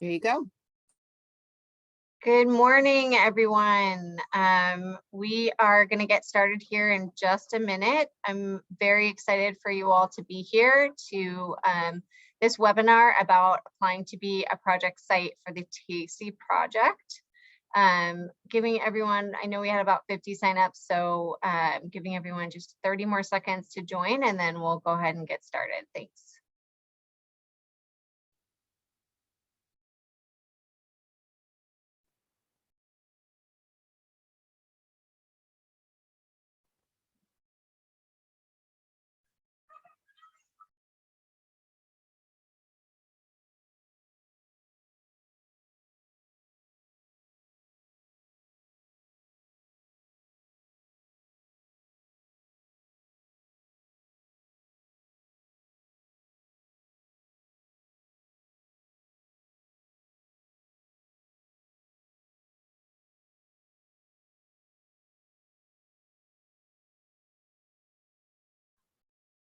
There you go. Good morning, everyone. We are going to get started here in just a minute. I'm very excited for you all to be here to this webinar about applying to be a project site for the TASIE Project. Giving everyone, I know we had about 50 signups, so giving everyone just 30 more seconds to join, and then we'll go ahead and get started. Thanks.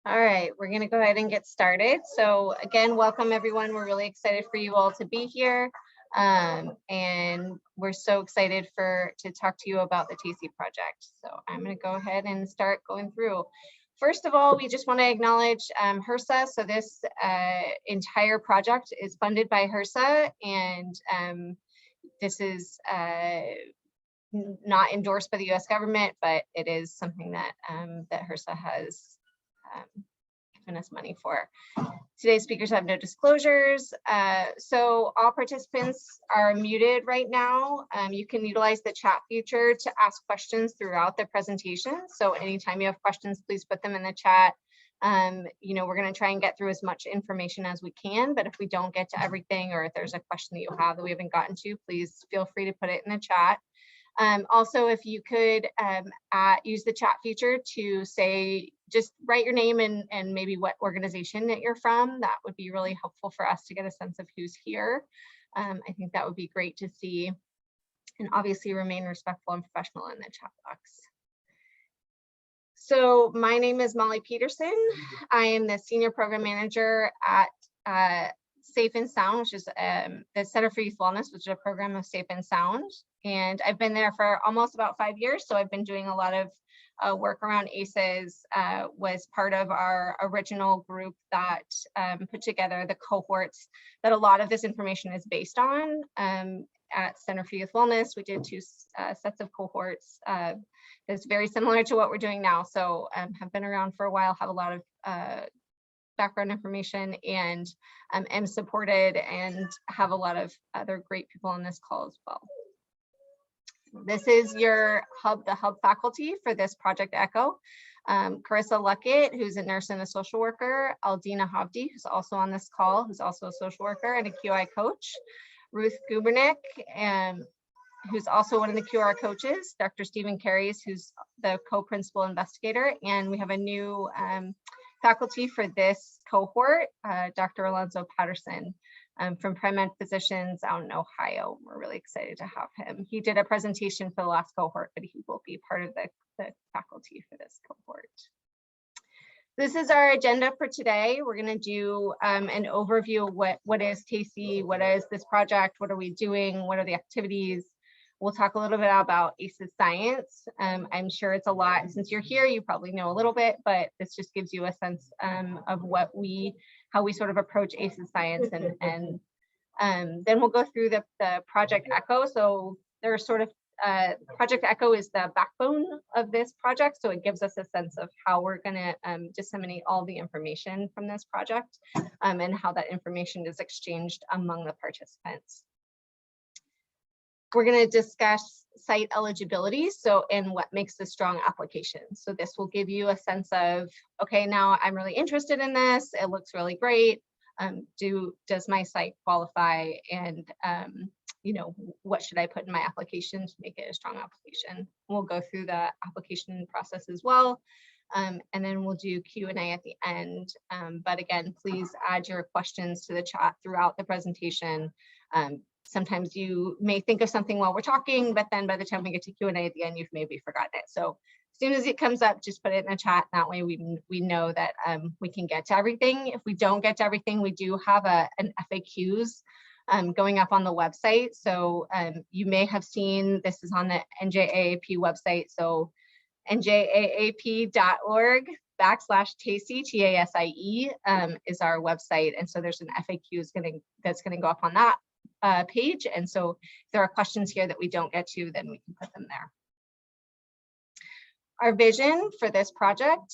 All right, we're going to go ahead and get started. So again, welcome everyone. We're really excited for you all to be here. And we're so excited to talk to you about the TASIE Project. So I'm going to go ahead and start going through. First of all, we just want to acknowledge HRSA. So this entire project is funded by HRSA, and this is not endorsed by the U.S. government, but it is something that that HRSA has given us money for. Today's speakers have no disclosures. So all participants are muted right now. You can utilize the chat feature to ask questions throughout the presentation. So anytime you have questions, please put them in the chat. You know, we're going to try and get through as much information as we can, but if we don't get to everything, or if there's a question that you have that we haven't gotten to, please feel free to put it in the chat. Also, if you could use the chat feature to say, just write your name and maybe what organization that you're from, that would be really helpful for us to get a sense of who's here. I think that would be great to see. And obviously remain respectful and professional in the chat box. So my name is Molly Peterson. I am the Senior Program Manager at Safe and Sound, which is the Center for Youth Wellness, which is a program of Safe and Sound. And I've been there for almost about 5 years. So I've been doing a lot of work around ACEs, was part of our original group that put together the cohorts that a lot of this information is based on. At Center for Youth Wellness, we did 2 sets of cohorts that's very similar to what we're doing now. So have been around for a while, have a lot of background information, and am supported and have a lot of other great people on this call as well. This is your hub, the hub faculty for this Project ECHO. Carissa Luckett, who's a nurse and a social worker, Aldina Hovdi, who's also on this call, who's also a social worker and a QI coach, Ruth Gubernick, who's also one of the QR coaches, Dr. Stephen Carries, who's the co-principal investigator, and we have a new faculty for this cohort, Dr. Alonzo Patterson from Premed Physicians out in Ohio. We're really excited to have him. He did a presentation for the last cohort, but he will be part of the faculty for this cohort. This is our agenda for today. We're going to do an overview of what is TASIE, what is this project, what are we doing, what are the activities. We'll talk a little bit about ACEs science. I'm sure it's a lot. Since you're here, you probably know a little bit, but this just gives you a sense of how we sort of approach ACEs science, and then we'll go through the Project ECHO. So there's sort of Project ECHO is the backbone of this project, so it gives us a sense of how we're going to disseminate all the information from this project and how that information is exchanged among the participants. We're going to discuss site eligibility, and what makes a strong application. So this will give you a sense of, okay, now I'm really interested in this, it looks really great. Does my site qualify, and you know, what should I put in my application to make it a strong application? We'll go through the application process as well, and then we'll do Q&A at the end. But again, please add your questions to the chat throughout the presentation. Sometimes you may think of something while we're talking, but then by the time we get to Q&A at the end, you've maybe forgotten it. So as soon as it comes up, just put it in the chat. That way we know that we can get to everything. If we don't get to everything, we do have an FAQs going up on the website. So you may have seen, this is on the NJAAP website. So njaap.org/TASIE, TASIE is our website. And so there's an FAQ that's going to go up on that page. And so if there are questions here that we don't get to, then we can put them there. Our vision for this project: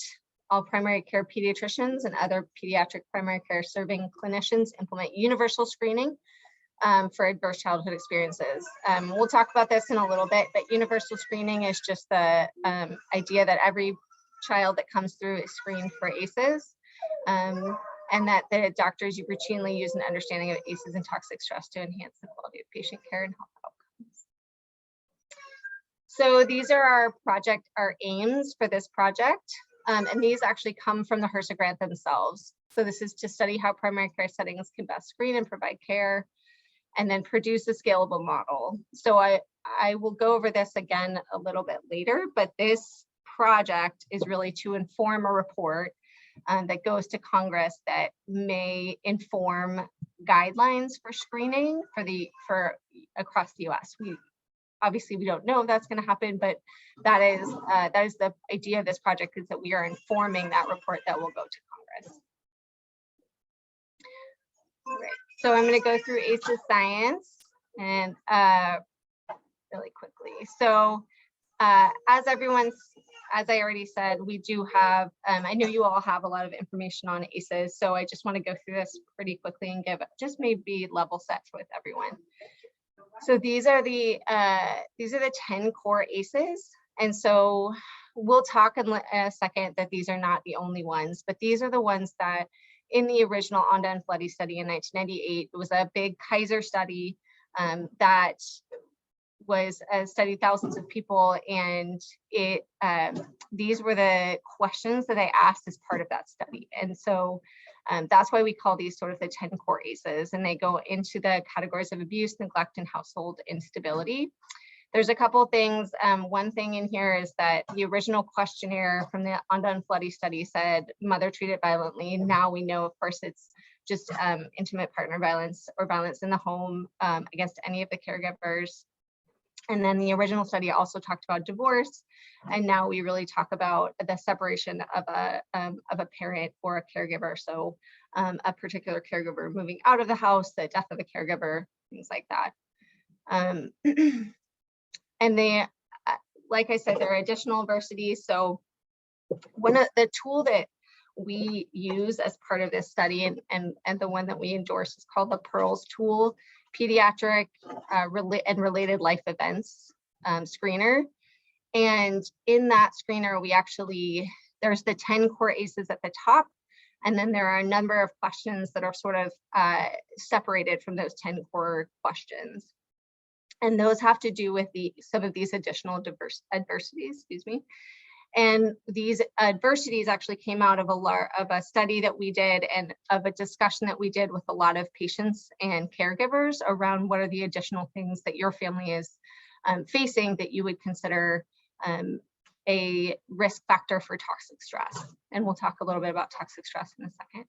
all primary care pediatricians and other pediatric primary care serving clinicians implement universal screening for adverse childhood experiences. We'll talk about this in a little bit, but universal screening is just the idea that every child that comes through is screened for ACEs, and that the doctors routinely use an understanding of ACEs and toxic stress to enhance the quality of patient care and health outcomes. So these are our aims for this project, and these actually come from the HRSA grant themselves. So this is to study how primary care settings can best screen and provide care, and then produce a scalable model. So I will go over this again a little bit later, but this project is really to inform a report that goes to Congress that may inform guidelines for screening for across the US. Obviously we don't know if that's going to happen, but that is the idea of this project, is that we are informing that report that will go to Congress. All right. So I'm going to go through ACEs science and really quickly. So as I already said, we do have, I know you all have a lot of information on ACEs, so I just want to go through this pretty quickly and give just maybe level sets with everyone. So these are the 10 core ACEs, and so we'll talk in a second that these are not the only ones, but these are the ones that in the original Onda and Felitti study in 1998, it was a big Kaiser study that was studied thousands of people, and these were the questions that I asked as part of that study. And so that's why we call these sort of the 10 core ACEs, and they go into the categories of abuse, neglect, and household instability. There's a couple of things. One thing in here is that the original questionnaire from the Onda and Felitti study said mother treated violently. Now we know, of course, it's just intimate partner violence or violence in the home against any of the caregivers. And then the original study also talked about divorce, and now we really talk about the separation of a parent or a caregiver. So a particular caregiver moving out of the house, the death of the caregiver, things like that. And they, like I said, there are additional adversities. So one of the tool that we use as part of this study and the one that we endorse is called the PEARLS tool, Pediatric and Related Life Events screener. And in that screener, there's the 10 core ACEs at the top, and then there are a number of questions that are sort of separated from those 10 core questions. And those have to do with some of these additional adversities, excuse me. And these adversities actually came out of a study that we did and of a discussion that we did with a lot of patients and caregivers around what are the additional things that your family is facing that you would consider a risk factor for toxic stress. And we'll talk a little bit about toxic stress in a second.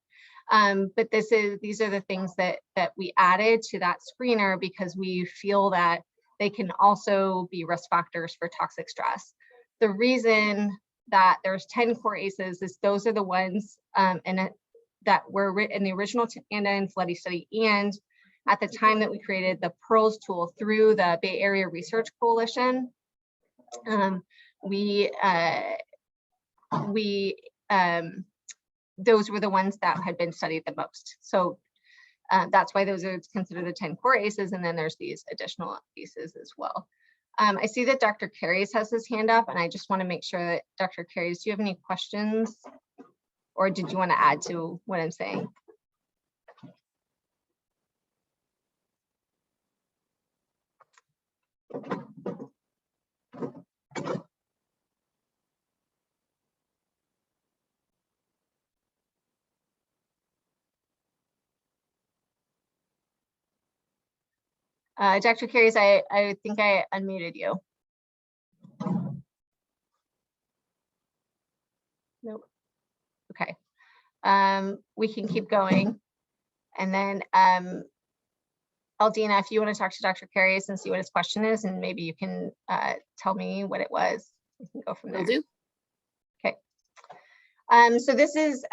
But these are the things that we added to that screener because we feel that they can also be risk factors for toxic stress. The reason that there's 10 core ACEs is those are the ones that were in the original Onda and Felitti study, and at the time that we created the PEARLS tool through the Bay Area Research Coalition, those were the ones that had been studied the most. So that's why those are considered the 10 core ACEs, and then there's these additional ACEs as well. I see that Dr. Carries has his hand up, and I just want to make sure that Dr. Carries, do you have any questions, or did you want to add to what I'm saying? Dr. Carries, I think I unmuted you. Nope. Okay. We can keep going. And then Aldina, if you want to talk to Dr. Carries and see what his question is, and maybe you can tell me what it was, we can go from there. Will do. Okay. So this is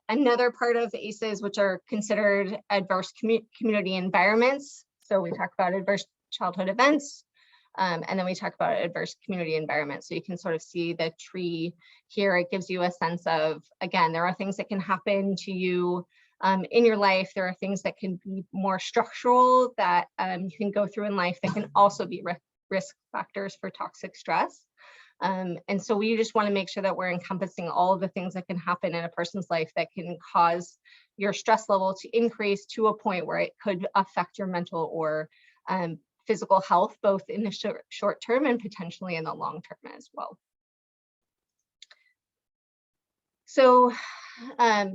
another part of ACEs, which are considered adverse community environments. So we talk about adverse childhood events, and then we talk about adverse community environments. So you can sort of see the tree here. It gives you a sense of, again, there are things that can happen to you in your life. There are things that can be more structural that you can go through in life that can also be risk factors for toxic stress. And so we just want to make sure that we're encompassing all of the things that can happen in a person's life that can cause your stress level to increase to a point where it could affect your mental or physical health, both in the short term and potentially in the long term as well. So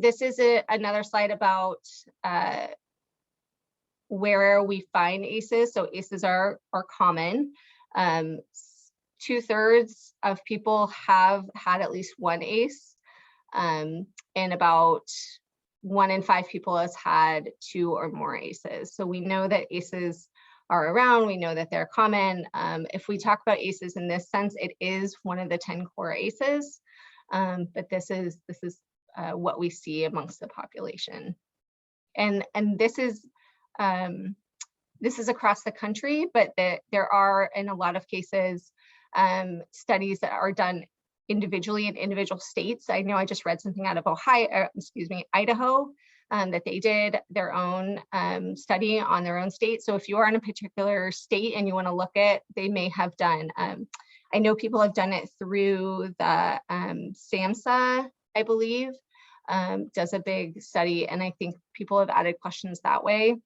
this is another slide about where we find ACEs. So ACEs are common. 2/3 of people have had at least one ACE, and about 1 in 5 people has had 2 or more ACEs. So we know that ACEs are around, we know that they're common. If we talk about ACEs in this sense, it is one of the 10 core ACEs, but this is what we see amongst the population. And this is across the country, but there are, in a lot of cases, studies that are done individually in individual states. I know I just read something out of Idaho, that they did their own study on their own state. So if you are in a particular state and you want to look at, they may have done, I know people have done it through the SAMHSA, I believe, does a big study, and I think people have added questions that way.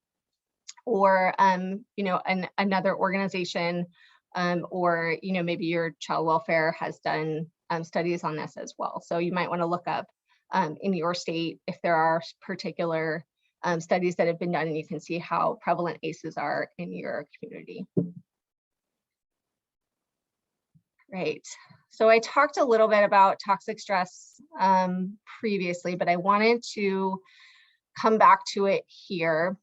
Or, another organization, or, maybe your child welfare has done studies on this as well. So you might want to look up in your state if there are particular studies that have been done, and you can see how prevalent ACEs are in your community. Great. So I talked a little bit about toxic stress previously, but I wanted to come back to it here.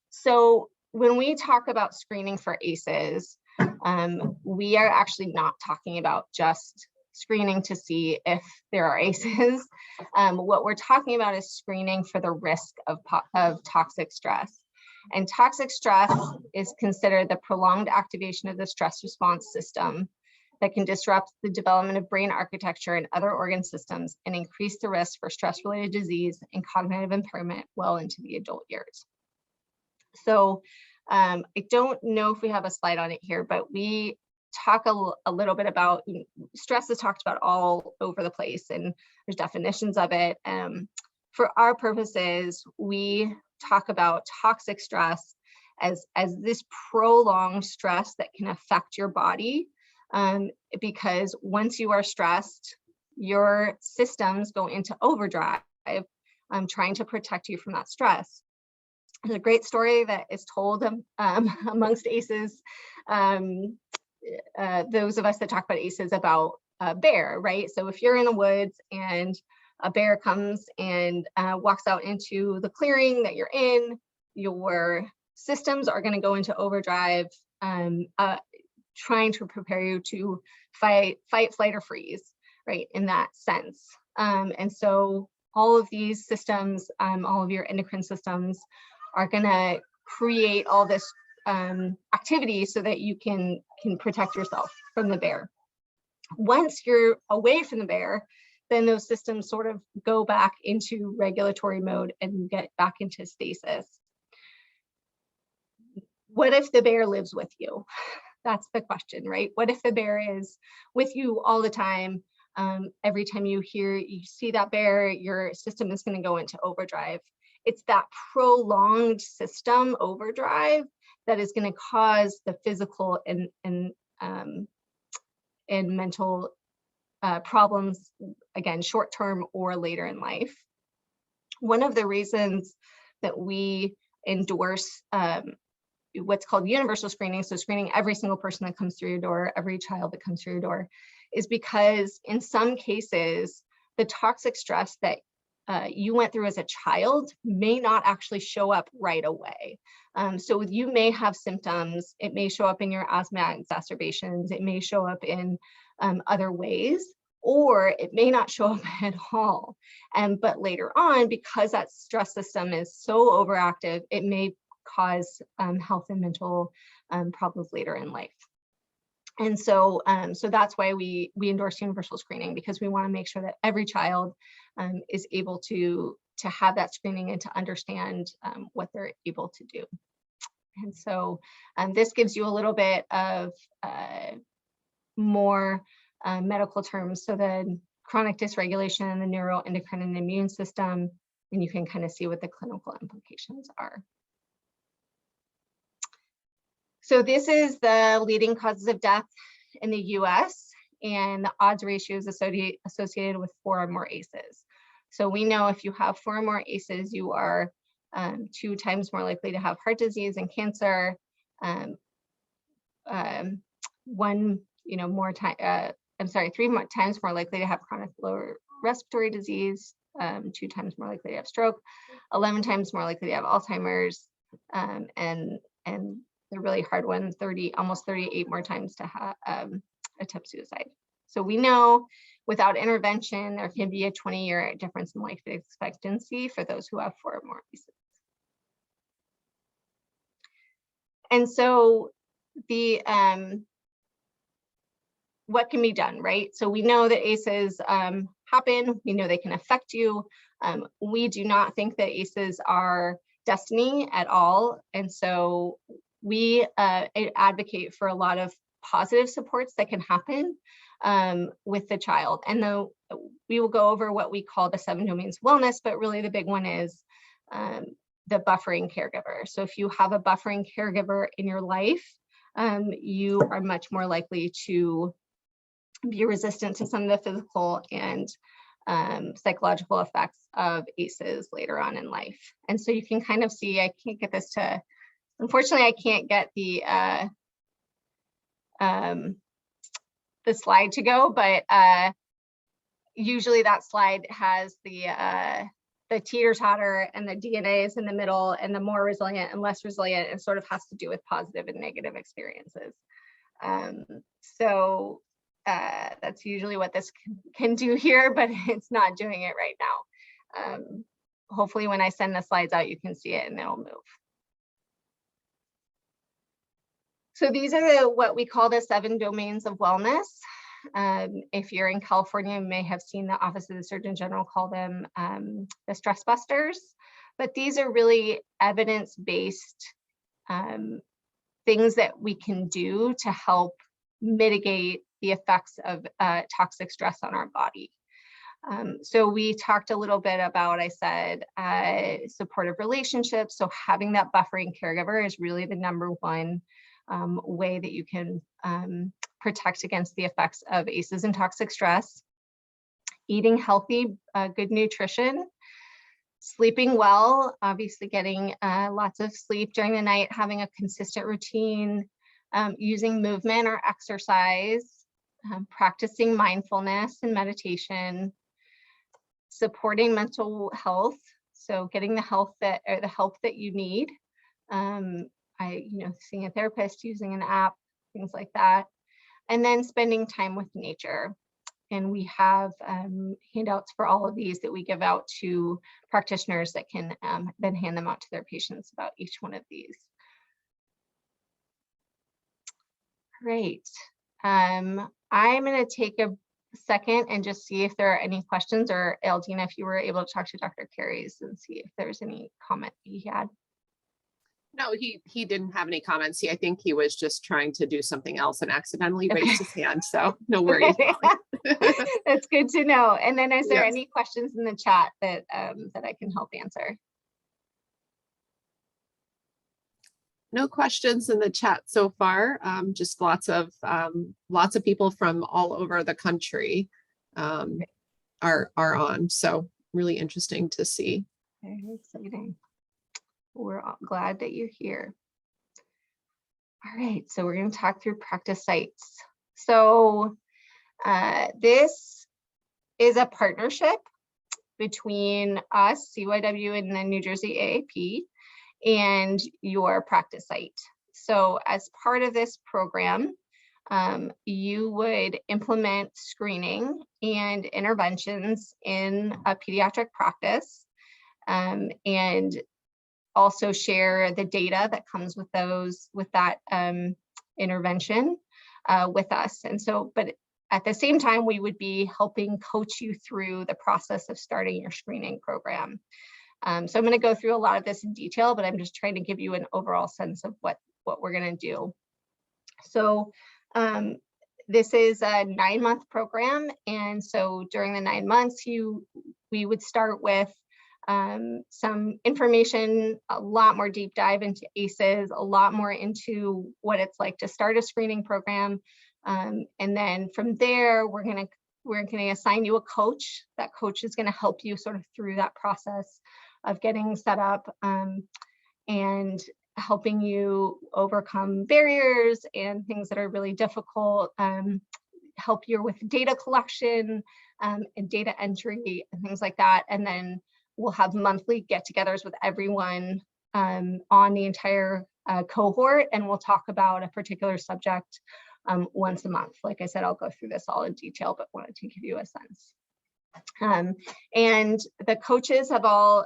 So when we talk about screening for ACEs, we are actually not talking about just screening to see if there are ACEs. What we're talking about is screening for the risk of toxic stress. And toxic stress is considered the prolonged activation of the stress response system that can disrupt the development of brain architecture and other organ systems and increase the risk for stress-related disease and cognitive impairment well into the adult years. So I don't know if we have a slide on it here, but we talk a little bit about stress is talked about all over the place, and there's definitions of it. For our purposes, we talk about toxic stress as this prolonged stress that can affect your body, because once you are stressed, your systems go into overdrive, trying to protect you from that stress. There's a great story that is told amongst ACEs, those of us that talk about ACEs, about a bear, right? So if you're in the woods and a bear comes and walks out into the clearing that you're in, your systems are going to go into overdrive, trying to prepare you to fight, flight, or freeze, right, in that sense. And so all of these systems, all of your endocrine systems are going to create all this activity so that you can protect yourself from the bear. Once you're away from the bear, then those systems sort of go back into regulatory mode and get back into stasis. What if the bear lives with you? That's the question, right? What if the bear is with you all the time? Every time you see that bear, your system is going to go into overdrive. It's that prolonged system overdrive that is going to cause the physical and mental problems, again, short-term or later in life. One of the reasons that we endorse what's called universal screening, so screening every single person that comes through your door, every child that comes through your door, is because in some cases, the toxic stress that you went through as a child may not actually show up right away. So you may have symptoms. It may show up in your asthma exacerbations. It may show up in other ways, or it may not show up at all. But later on, because that stress system is so overactive, it may cause health and mental problems later in life. And so, so that's why we endorse universal screening, because we want to make sure that every child is able to have that screening and to understand what they're able to do. And so this gives you a little bit of more medical terms. So the chronic dysregulation in the neuroendocrine and immune system, and you can kind of see what the clinical implications are. So this is the leading causes of death in the US, and the odds ratios associated with 4 or more ACEs. So we know if you have 4 or more ACEs, you are 2 times more likely to have heart disease and cancer, 3 times more likely to have chronic lower respiratory disease, 2 times more likely to have stroke, 11 times more likely to have Alzheimer's, and the really hard one, almost 38 more times to have attempt suicide. So we know without intervention, there can be a 20-year difference in life expectancy for those who have 4 or more ACEs. And so the what can be done, right? So we know that ACEs happen. We know they can affect you. We do not think that ACEs are destiny at all. And so we advocate for a lot of positive supports that can happen with the child. And though we will go over what we call the 7 domains of wellness, but really the big one is the buffering caregiver. So if you have a buffering caregiver in your life, you are much more likely to be resistant to some of the physical and psychological effects of ACEs later on in life. And so you can kind of see, I can't get this to, unfortunately, I can't get the slide to go, but usually that slide has the teeter-totter and the DNAs in the middle, and the more resilient and less resilient, and sort of has to do with positive and negative experiences. So that's usually what this can do here, but it's not doing it right now. Hopefully when I send the slides out, you can see it and it'll move. So these are what we call the 7 domains of wellness. If you're in California, you may have seen the Office of the Surgeon General call them the stress busters, but these are really evidence-based things that we can do to help mitigate the effects of toxic stress on our body. So we talked a little bit about, I said, supportive relationships. So having that buffering caregiver is really the #1 way that you can protect against the effects of ACEs and toxic stress. Eating healthy, good nutrition, sleeping well, obviously getting lots of sleep during the night, having a consistent routine, using movement or exercise, practicing mindfulness and meditation, supporting mental health, so getting the help that you need. Seeing a therapist, using an app, things like that, and then spending time with nature. And we have handouts for all of these that we give out to practitioners that can then hand them out to their patients about each one of these. Great. I'm going to take a second and just see if there are any questions, or Eldina, if you were able to talk to Dr. Carries and see if there's any comment he had. No, he didn't have any comments. I think he was just trying to do something else and accidentally raised his hand. So no worries. That's good to know. And then is there any questions in the chat that that I can help answer? No questions in the chat so far. Just lots of people from all over the country are on. So really interesting to see. Very exciting. We're glad that you're here. All right, so we're going to talk through practice sites. So this is a partnership between us, CYW, and the New Jersey AAP, and your practice site. So as part of this program, you would implement screening and interventions in a pediatric practice, and also share the data that comes with that intervention with us. And so, but at the same time, we would be helping coach you through the process of starting your screening program. So I'm going to go through a lot of this in detail, but I'm just trying to give you an overall sense of what we're going to do. So this is a 9-month program. And so during the 9 months, we would start with some information, a lot more deep dive into ACEs, a lot more into what it's like to start a screening program. And then from there, we're going to assign you a coach. That coach is going to help you sort of through that process of getting set up and helping you overcome barriers and things that are really difficult, help you with data collection and data entry and things like that. And then we'll have monthly get-togethers with everyone on the entire cohort, and we'll talk about a particular subject once a month. Like I said, I'll go through this all in detail, but wanted to give you a sense. And the coaches have all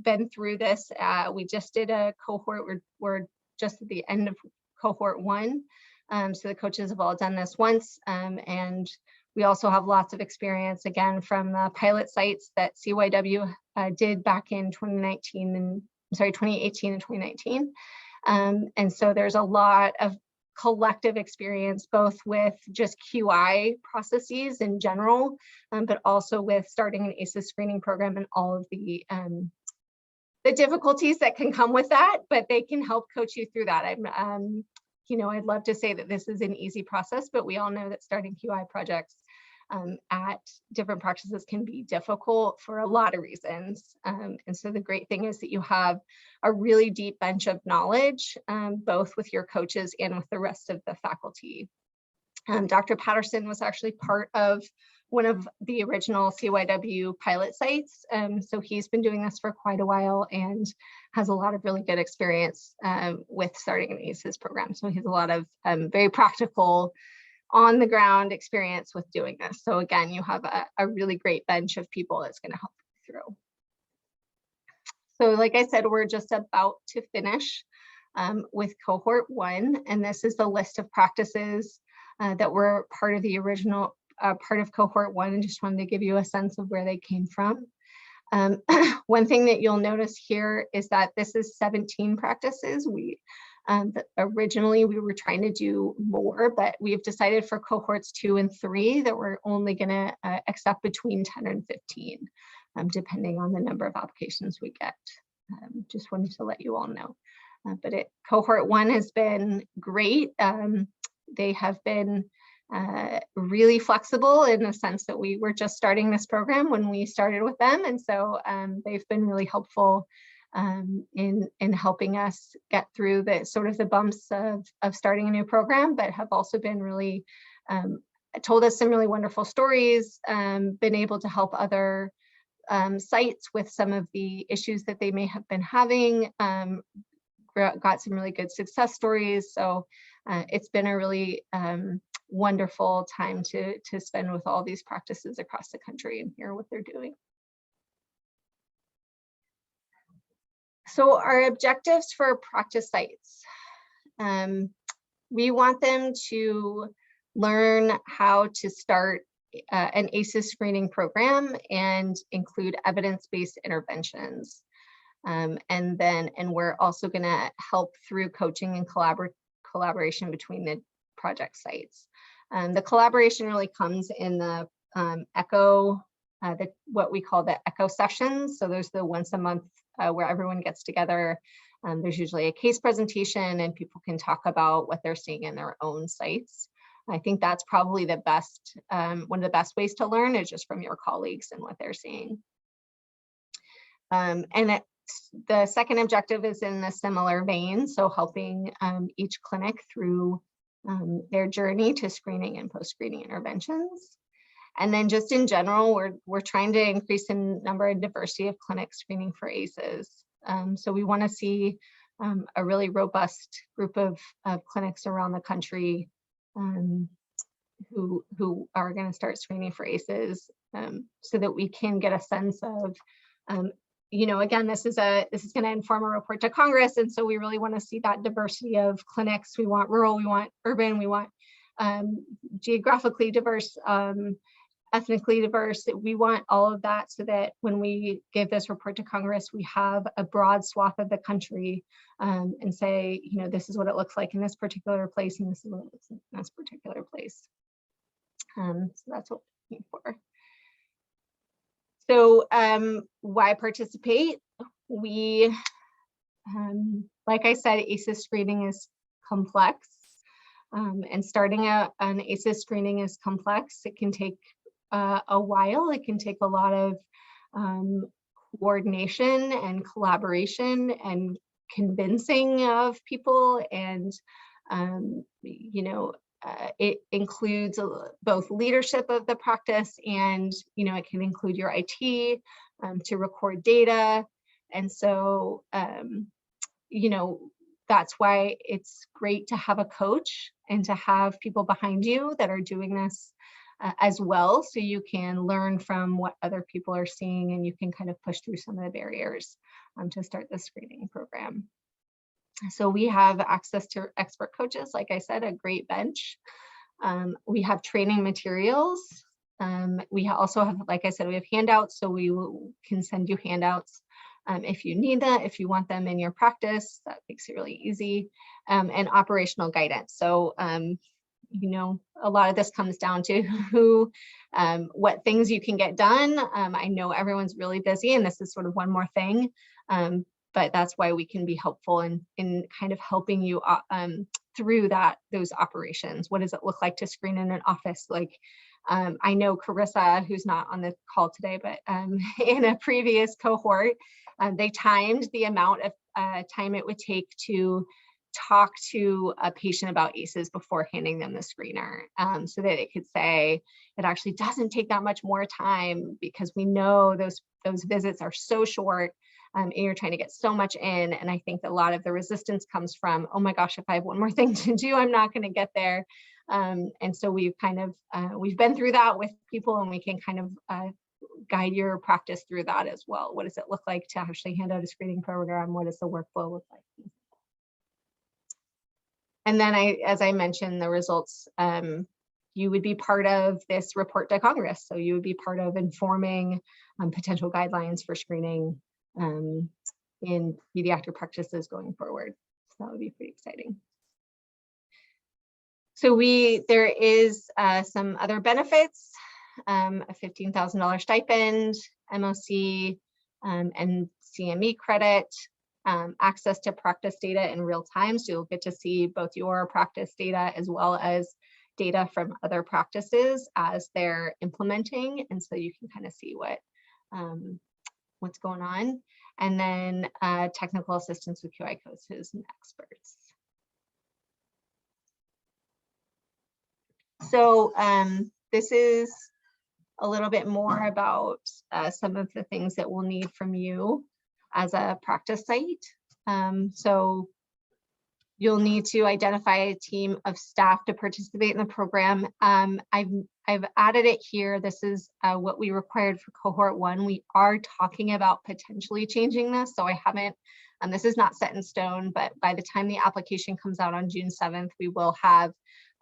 been through this. We just did a cohort. We're just at the end of cohort 1. So the coaches have all done this once. And we also have lots of experience, again, from the pilot sites that CYW did back in 2018 and 2019. And so there's a lot of collective experience, both with just QI processes in general, but also with starting an ACEs screening program and all of the difficulties that can come with that, but they can help coach you through that. I'd love to say that this is an easy process, but we all know that starting QI projects at different practices can be difficult for a lot of reasons. And so the great thing is that you have a really deep bench of knowledge, both with your coaches and with the rest of the faculty. Dr. Patterson was actually part of one of the original CYW pilot sites. So he's been doing this for quite a while and has a lot of really good experience with starting an ACEs program. So he has a lot of very practical on the ground experience with doing this. So again, you have a really great bench of people that's going to help you through. So like I said, we're just about to finish with cohort 1, and this is the list of practices that were part of the original part of cohort 1, and just wanted to give you a sense of where they came from. One thing that you'll notice here is that this is 17 practices. Originally we were trying to do more, but we've decided for cohorts 2 and 3 that we're only going to accept between 10 and 15, depending on the number of applications we get. Just wanted to let you all know. But cohort 1 has been great. They have been really flexible in the sense that we were just starting this program when we started with them. And so they've been really helpful in helping us get through the sort of the bumps of starting a new program, but have also been really told us some really wonderful stories, been able to help other sites with some of the issues that they may have been having, got some really good success stories. So it's been a really wonderful time to spend with all these practices across the country and hear what they're doing. So our objectives for practice sites, we want them to learn how to start an ACEs screening program and include evidence-based interventions. And we're also going to help through coaching and collaboration between the project sites. The collaboration really comes in the ECHO, what we call the ECHO sessions. So there's the once a month where everyone gets together. There's usually a case presentation and people can talk about what they're seeing in their own sites. I think that's probably the best, one of the best ways to learn is just from your colleagues and what they're seeing. The second objective is in a similar vein, so helping each clinic through their journey to screening and post-screening interventions. And then just in general, we're trying to increase the number and diversity of clinics screening for ACEs. So we want to see a really robust group of clinics around the country who are going to start screening for ACEs, so that we can get a sense of, again, this is going to inform a report to Congress, and so we really want to see that diversity of clinics. We want rural, we want urban, we want geographically diverse, ethnically diverse. We want all of that so that when we give this report to Congress, we have a broad swath of the country, and say, this is what it looks like in this particular place, and this is what it looks like in this particular place. So that's what we're looking for. So why participate? We, like I said, ACEs screening is complex, and starting an ACEs screening is complex. It can take a while. It can take a lot of coordination and collaboration and convincing of people, and it includes both leadership of the practice, and it can include your IT to record data. And so that's why it's great to have a coach and to have people behind you that are doing this as well, so you can learn from what other people are seeing, and you can kind of push through some of the barriers to start the screening program. So we have access to expert coaches, like I said, a great bench. We have training materials. We also have, like I said, we have handouts, so we can send you handouts if you need that, if you want them in your practice. That makes it really easy. And operational guidance. So a lot of this comes down to what things you can get done. I know everyone's really busy, and this is sort of one more thing, but that's why we can be helpful in kind of helping you through those operations. What does it look like to screen in an office? Like, I know Carissa, who's not on the call today, but in a previous cohort, they timed the amount of time it would take to talk to a patient about ACEs before handing them the screener, so that it could say it actually doesn't take that much more time, because we know those visits are so short, and you're trying to get so much in. And I think a lot of the resistance comes from, oh my gosh, if I have one more thing to do, I'm not going to get there. And so we've kind of we've been through that with people, and we can kind of guide your practice through that as well. What does it look like to actually hand out a screening program? What does the workflow look like? And then as I mentioned, the results, you would be part of this report to Congress. So you would be part of informing potential guidelines for screening in pediatric practices going forward. So that would be pretty exciting. So there is some other benefits, a $15,000 stipend, MOC and CME credit, access to practice data in real time. So you'll get to see both your practice data as well as data from other practices as they're implementing. And so you can kind of see what's going on. And then technical assistance with QI coaches and experts. So this is a little bit more about some of the things that we'll need from you as a practice site. So you'll need to identify a team of staff to participate in the program. I've added it here. This is what we required for cohort 1. We are talking about potentially changing this, so I haven't, this is not set in stone, but by the time the application comes out on June 7th, we will have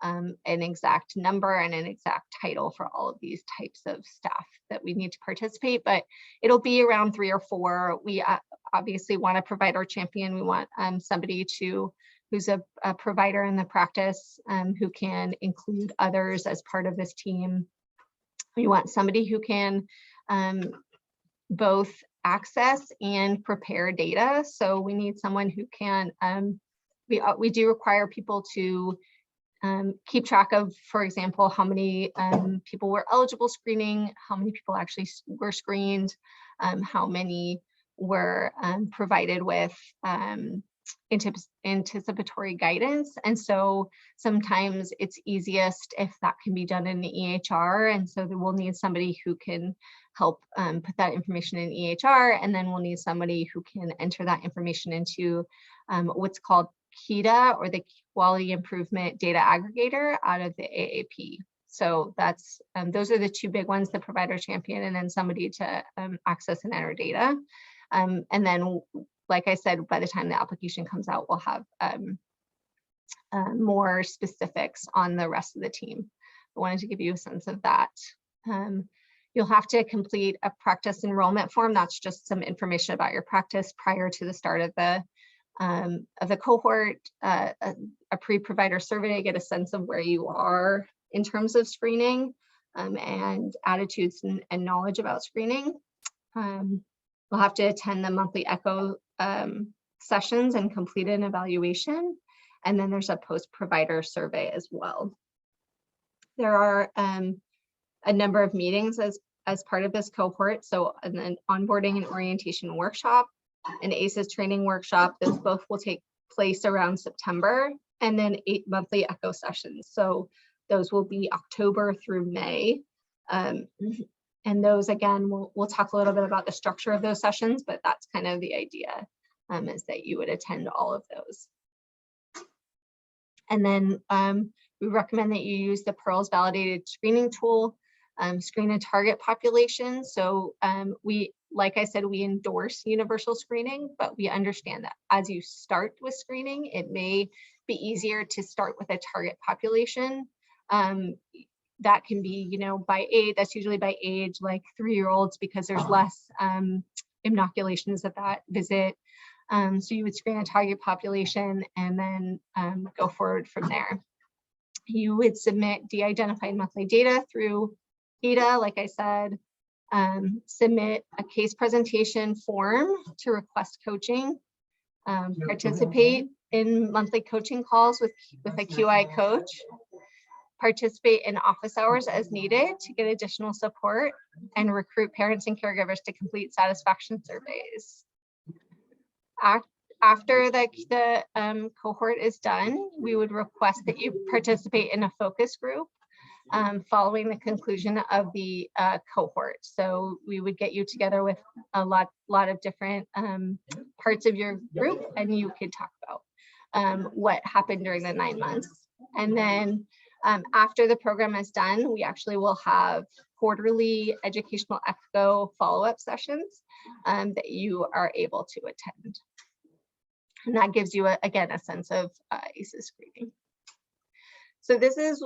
an exact number and an exact title for all of these types of staff that we need to participate, but it'll be around 3 or 4. We obviously want to provide our champion. We want somebody who's a provider in the practice who can include others as part of this team. We want somebody who can both access and prepare data. So we need someone who can, we do require people to keep track of, for example, how many people were eligible screening, how many people actually were screened, how many were provided with anticipatory guidance. And so sometimes it's easiest if that can be done in the EHR. And so we'll need somebody who can help put that information in EHR. And then we'll need somebody who can enter that information into what's called KIDA, or the Quality Improvement Data Aggregator, out of the AAP. So that's those are the two big ones: the provider champion, and then somebody to access and enter data. And then, like I said, by the time the application comes out, we'll have more specifics on the rest of the team. I wanted to give you a sense of that. You'll have to complete a practice enrollment form. That's just some information about your practice prior to the start of the cohort, a pre-provider survey to get a sense of where you are in terms of screening and attitudes and knowledge about screening. We'll have to attend the monthly echo sessions and complete an evaluation. And then there's a post-provider survey as well. There are a number of meetings as part of this cohort. So an onboarding and orientation workshop, an ACEs training workshop. Those both will take place around September, and then 8 monthly echo sessions. So those will be October through May. And those, again, we'll talk a little bit about the structure of those sessions, but that's kind of the idea, is that you would attend all of those. And then we recommend that you use the PEARLS validated screening tool, screen a target population. So like I said, we endorse universal screening, but we understand that as you start with screening, it may be easier to start with a target population. That can be, by age, that's usually by age, like 3-year-olds, because there's less inoculations at that visit. So you would screen a target population and then go forward from there. You would submit de-identified monthly data through HIDA, like I said, submit a case presentation form to request coaching, participate in monthly coaching calls with a QI coach, participate in office hours as needed to get additional support, and recruit parents and caregivers to complete satisfaction surveys. After the cohort is done, we would request that you participate in a focus group following the conclusion of the cohort. So we would get you together with a lot of different parts of your group, and you could talk about what happened during the 9 months. And then after the program is done, we actually will have quarterly educational echo follow-up sessions that you are able to attend. And that gives you, again, a sense of ACEs screening. So this is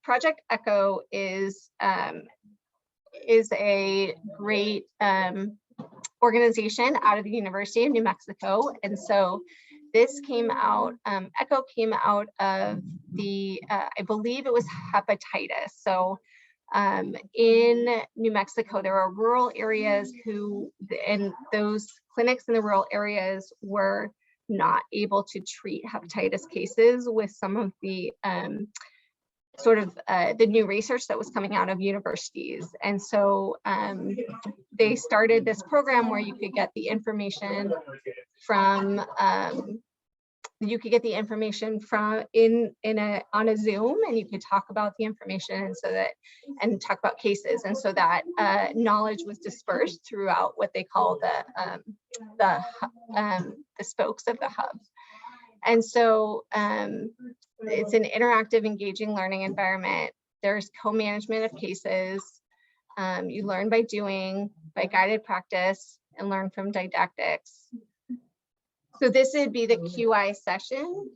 Project Echo is a great organization out of the University of New Mexico. And so this came out, Echo came out of the, I believe it was hepatitis. So in New Mexico, there are rural areas and those clinics in the rural areas were not able to treat hepatitis cases with some of the the new research that was coming out of universities. And so they started this program where you could get the information from on a Zoom, and you could talk about the information and talk about cases. And so that knowledge was dispersed throughout what they call the spokes of the hub. And so it's an interactive, engaging learning environment. There's co-management of cases. You learn by doing, by guided practice, and learn from didactics. So this would be the QI session.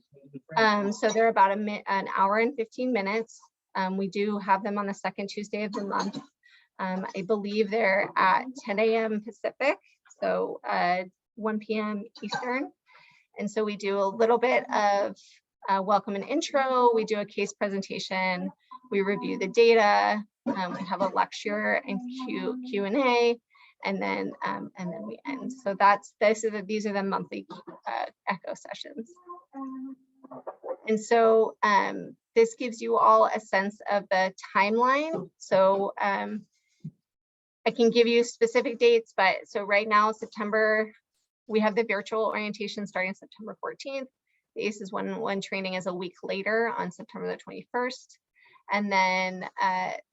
So they're about an hour and 15 minutes. We do have them on the second Tuesday of the month. I believe they're at 10 a.m. Pacific, so 1 p.m. Eastern. And so we do a little bit of welcome and intro. We do a case presentation. We review the data. We have a lecture and Q&A, and then we end. So these are the monthly echo sessions. And so this gives you all a sense of the timeline. So I can give you specific dates, but so right now, September We have the virtual orientation starting September 14th. The ACEs 1-1 training is a week later on September the 21st. And then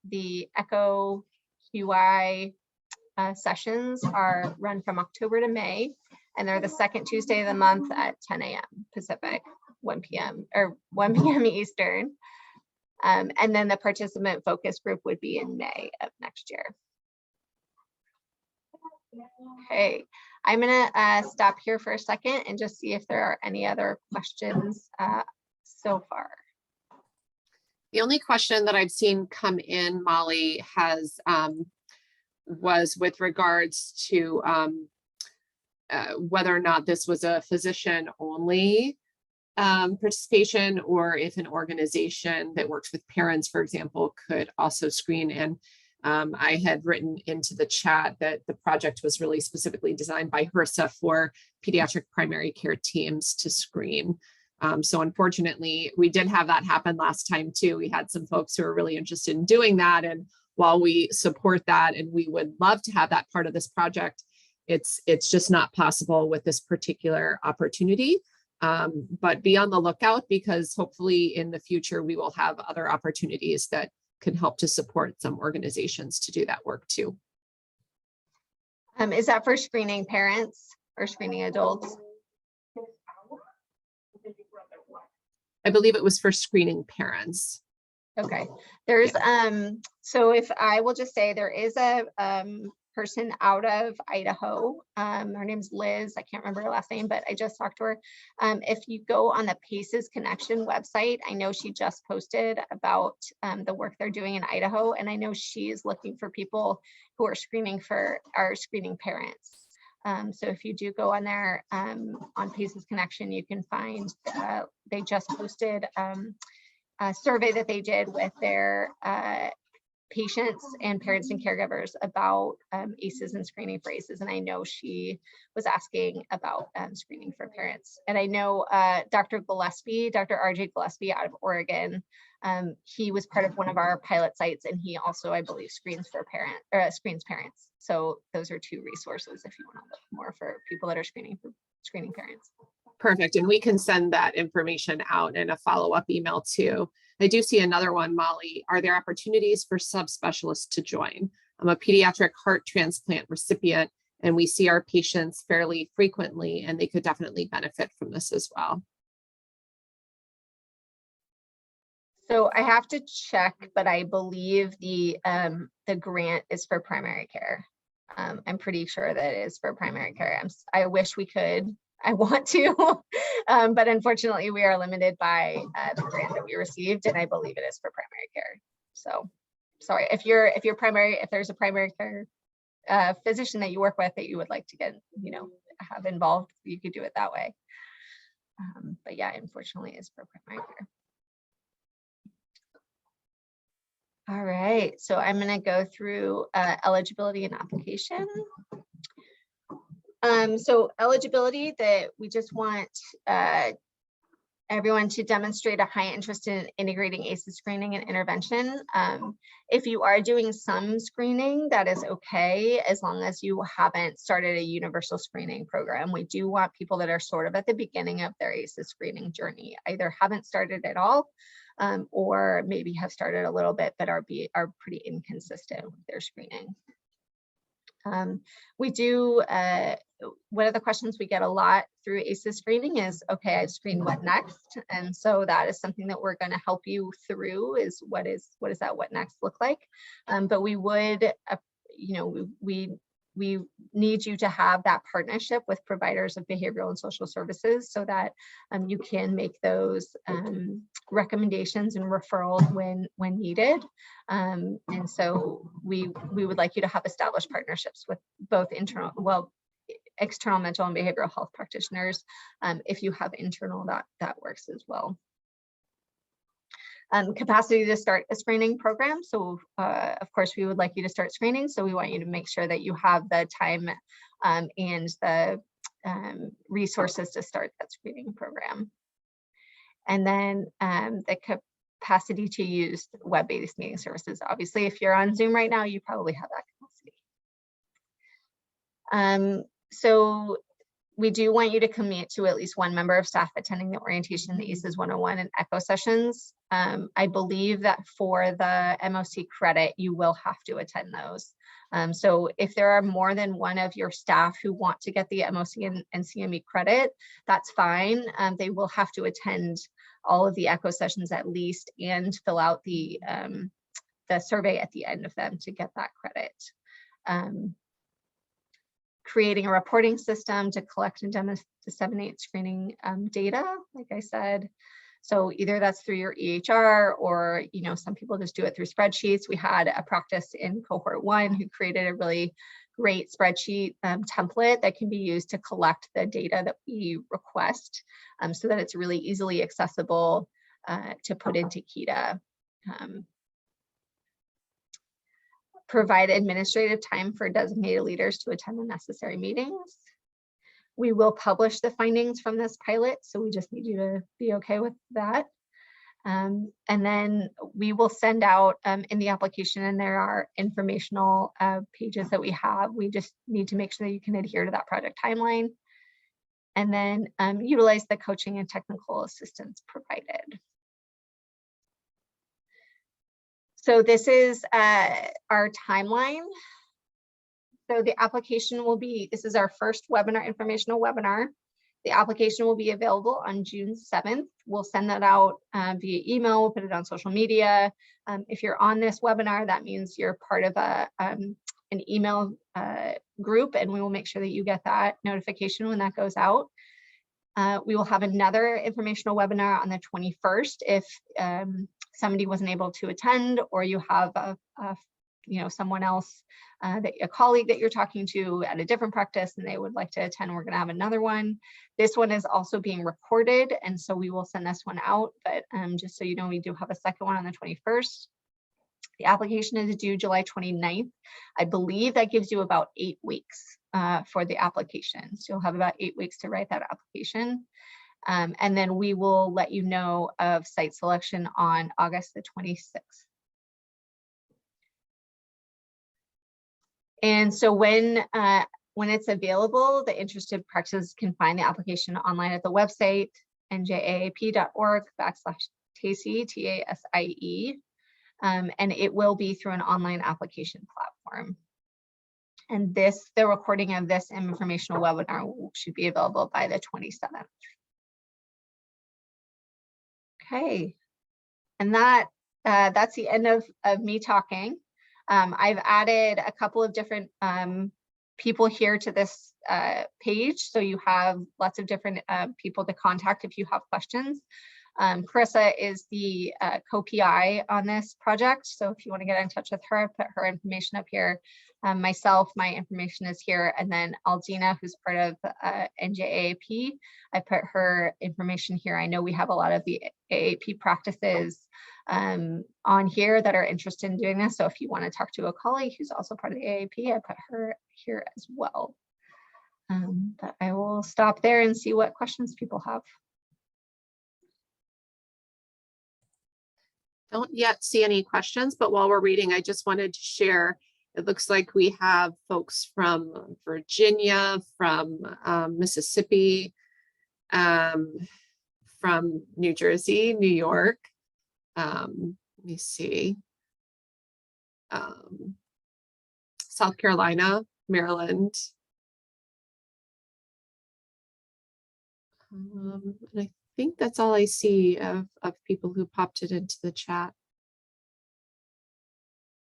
the ECHO QI sessions are run from October to May, and they're the second Tuesday of the month at 10 a.m. Pacific, 1 p.m. or 1 p.m. Eastern. And then the participant focus group would be in May of next year. Okay, I'm gonna stop here for a second and just see if there are any other questions so far. The only question that I've seen come in, Molly, was with regards to whether or not this was a physician only participation, or if an organization that works with parents, for example, could also screen. And I had written into the chat that the project was really specifically designed by HRSA for pediatric primary care teams to screen. So unfortunately, we did have that happen last time too. We had some folks who were really interested in doing that. And while we support that and we would love to have that part of this project, it's just not possible with this particular opportunity. But be on the lookout, because hopefully in the future, we will have other opportunities that can help to support some organizations to do that work too. Is that for screening parents or screening adults? I believe it was for screening parents. Okay, there's so if I will just say, there is a person out of Idaho. Her name's Liz. I can't remember her last name, but I just talked to her. If you go on the PACES Connection website, I know she just posted about the work they're doing in Idaho, and I know she is looking for people who are screening parents. So if you do go on there on PACES Connection, you can find they just posted a survey that they did with their patients and parents and caregivers about ACEs and screening for ACEs. And I know she was asking about screening for parents. And I know Dr. RJ Gillespie out of Oregon, he was part of one of our pilot sites, and he also, I believe, screens parents. So those are two resources if you want to look more for people that are screening parents. Perfect. And we can send that information out in a follow-up email too. I do see another one, Molly. Are there opportunities for subspecialists to join? I'm a pediatric heart transplant recipient, and we see our patients fairly frequently, and they could definitely benefit from this as well. So I have to check, but I believe the grant is for primary care. I'm pretty sure that it is for primary care. I wish we could. I want to, but unfortunately we are limited by the grant that we received, and I believe it is for primary care. So sorry, if there's a primary care physician that you work with that you would like to get, have involved, you could do it that way. But yeah, unfortunately it's for primary care. All right, so I'm going to go through eligibility and application. So eligibility, that we just want everyone to demonstrate a high interest in integrating ACEs screening and intervention. If you are doing some screening, that is okay, as long as you haven't started a universal screening program. We do want people that are sort of at the beginning of their ACEs screening journey, either haven't started at all, or maybe have started a little bit, but are pretty inconsistent with their screening. We do, one of the questions we get a lot through ACEs screening is, okay, I've screened, what next? And so that is something that we're going to help you through, is what does that what next look like? But we would, we need you to have that partnership with providers of behavioral and social services, so that you can make those recommendations and referrals when needed. And so we would like you to have established partnerships with both external mental and behavioral health practitioners. If you have internal, that works as well. Capacity to start a screening program. So of course, we would like you to start screening. So we want you to make sure that you have the time and the resources to start that screening program. And then the capacity to use web-based meeting services. Obviously, if you're on Zoom right now, you probably have that capacity. So We do want you to commit to at least one member of staff attending the orientation, the ACEs 101 and ECHO sessions. I believe that for the MOC credit, you will have to attend those. So if there are more than one of your staff who want to get the MOC and CME credit, that's fine. They will have to attend all of the ECHO sessions at least and fill out the survey at the end of them to get that credit. Creating a reporting system to collect and disseminate screening data, like I said. So either that's through your EHR or, you know, some people just do it through spreadsheets. We had a practice in Cohort 1 who created a really great spreadsheet template that can be used to collect the data that we request so that it's really easily accessible to put into KEDA. Provide administrative time for designated leaders to attend the necessary meetings. We will publish the findings from this pilot, so we just need you to be okay with that. And then we will send out in the application, and there are informational pages that we have. We just need to make sure that you can adhere to that project timeline. And then utilize the coaching and technical assistance provided. So this is our timeline. So the application will be, this is our first webinar, informational webinar. The application will be available on June 7th. We'll send that out via email, we'll put it on social media. If you're on this webinar, that means you're part of an email group, and we will make sure that you get that notification when that goes out. We will have another informational webinar on the 21st if somebody wasn't able to attend, or you have you know, someone else, a colleague that you're talking to at a different practice and they would like to attend. We're going to have another one. This one is also being recorded, and so we will send this one out, but just so you know, we do have a second one on the 21st. The application is due July 29th. I believe that gives you about 8 weeks for the application. So you'll have about 8 weeks to write that application. And then we will let you know of site selection on August the 26th. And so when it's available, the interested practices can find the application online at the website, njaap.org/TASIE, TASIE. And it will be through an online application platform. And the recording of this informational webinar should be available by the 27th. Okay, and that's the end of me talking. I've added a couple of different people here to this page, so you have lots of different people to contact if you have questions. Carissa is the co-PI on this project, so if you want to get in touch with her, put her information up here. Myself, my information is here, and then Aldina, who's part of NJAAP, I put her information here. I know we have a lot of the AAP practices on here that are interested in doing this, so if you want to talk to a colleague who's also part of the AAP, I put her here as well. But I will stop there and see what questions people have. Don't yet see any questions, but while we're reading, I just wanted to share, it looks like we have folks from Virginia, from Mississippi, from New Jersey, New York. Let me see. South Carolina, Maryland. And I think that's all I see of people who popped it into the chat.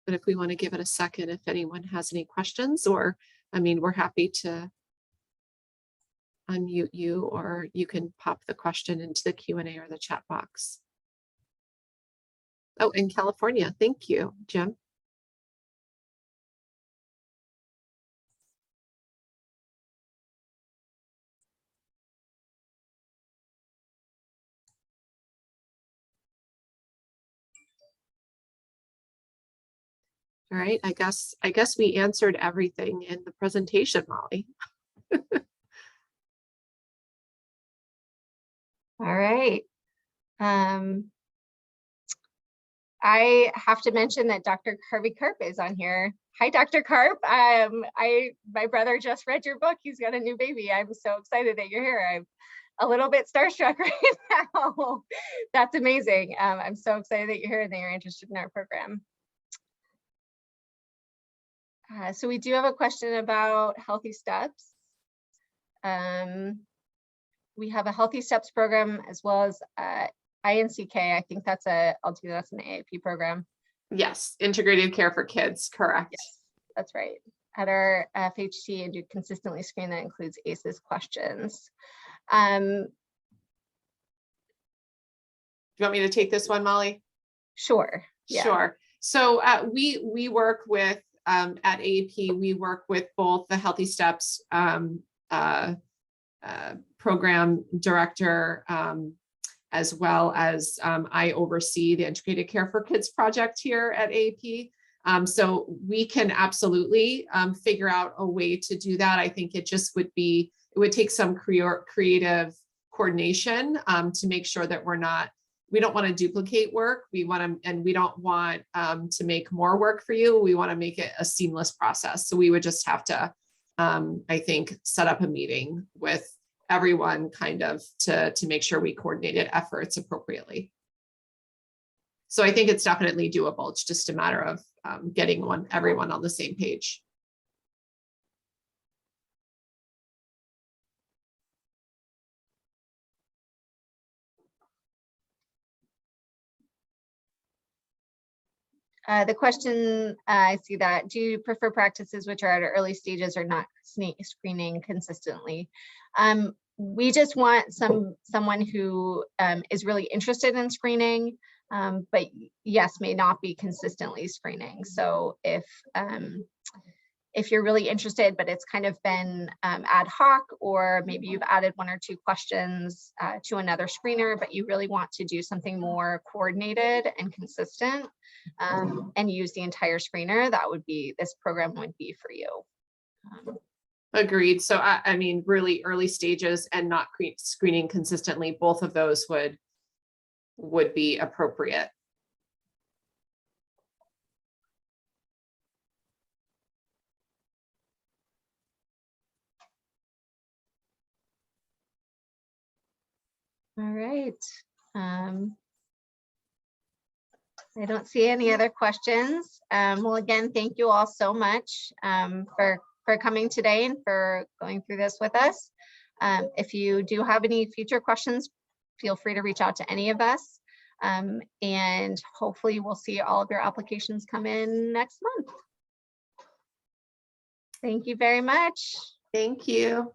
But if we want to give it a second, if anyone has any questions, or, I mean, we're happy to unmute you, or you can pop the question into the Q&A or the chat box. Oh, in California. Thank you, Jim. All right, I guess we answered everything in the presentation, Molly. All right. I have to mention that Dr. Harvey Karp is on here Hi, Dr. Karp. My brother just read your book. He's got a new baby. I'm so excited that you're here. I'm a little bit starstruck right now. That's amazing. I'm so excited that you're here and that you're interested in our program. So we do have a question about Healthy Steps. We have a Healthy Steps program as well as INCK. I think that's an AAP program. Yes, integrated care for kids, correct. Yes, that's right. At our FHT and do consistently screen that includes ACEs questions. Do you want me to take this one, Molly? Sure. Yeah. Sure. So we work with, at AAP, we work with both the Healthy Steps program director, as well as I oversee the Integrated Care for Kids project here at AAP. So we can absolutely figure out a way to do that. I think it just would take some creative coordination to make sure that we don't want to duplicate work. We don't want to make more work for you. We want to make it a seamless process. So we would just have to, I think, set up a meeting with everyone kind of to make sure we coordinated efforts appropriately. So I think it's definitely doable. It's just a matter of getting everyone on the same page. The question, I see that, do you prefer practices which are at early stages or not screening consistently? We just want someone who is really interested in screening, but yes, may not be consistently screening. So if you're really interested, but it's kind of been ad hoc, or maybe you've added 1 or 2 questions to another screener, but you really want to do something more coordinated and consistent and use the entire screener, this program would be for you. Agreed. So I mean, really early stages and not screening consistently, both of those would be appropriate. All right. I don't see any other questions. Well, again, thank you all so much for coming today and for going through this with us. If you do have any future questions, feel free to reach out to any of us. And hopefully we'll see all of your applications come in next month. Thank you very much. Thank you.